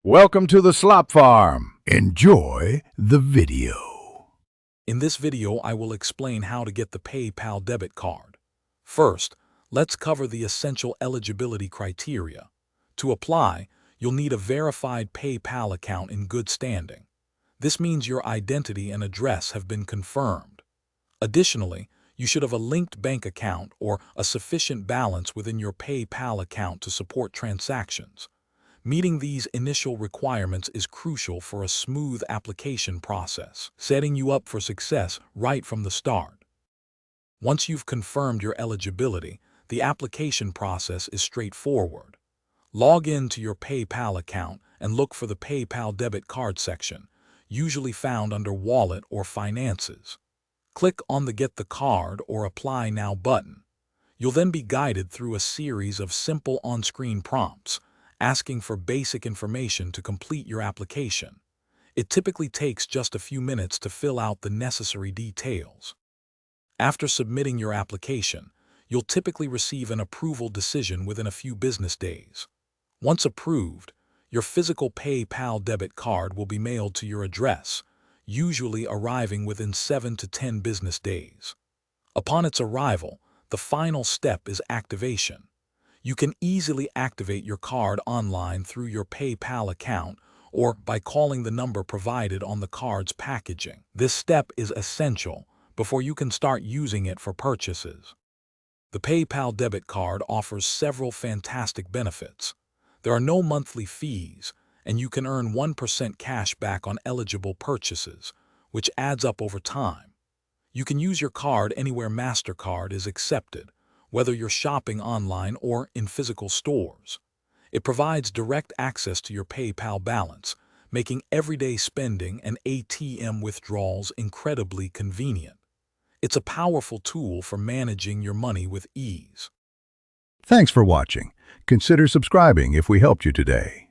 Welcome to the Slop Farm. Enjoy the video. In this video, I will explain how to get the PayPal debit card. First, let's cover the essential eligibility criteria. To apply, you'll need a verified PayPal account in good standing. This means your identity and address have been confirmed. Additionally, you should have a linked bank account or a sufficient balance within your PayPal account to support transactions. Meeting these initial requirements is crucial for a smooth application process, setting you up for success right from the start. Once you've confirmed your eligibility, the application process is straightforward. Log in to your PayPal account and look for the PayPal debit card section, usually found under Wallet or Finances. Click on the Get the Card or Apply Now button. You'll then be guided through a series of simple on-screen prompts, asking for basic information to complete your application. It typically takes just a few minutes to fill out the necessary details. After submitting your application, you'll typically receive an approval decision within a few business days. Once approved, your physical PayPal debit card will be mailed to your address, usually arriving within 7 to 10 business days. Upon its arrival, the final step is activation. You can easily activate your card online through your PayPal account or by calling the number provided on the card's packaging. This step is essential before you can start using it for purchases. The PayPal debit card offers several fantastic benefits. There are no monthly fees, and you can earn 1% cash back on eligible purchases, which adds up over time. You can use your card anywhere MasterCard is accepted, whether you're shopping online or in physical stores. It provides direct access to your PayPal balance, making everyday spending and ATM withdrawals incredibly convenient. It's a powerful tool for managing your money with ease. Thanks for watching. Consider subscribing if we helped you today.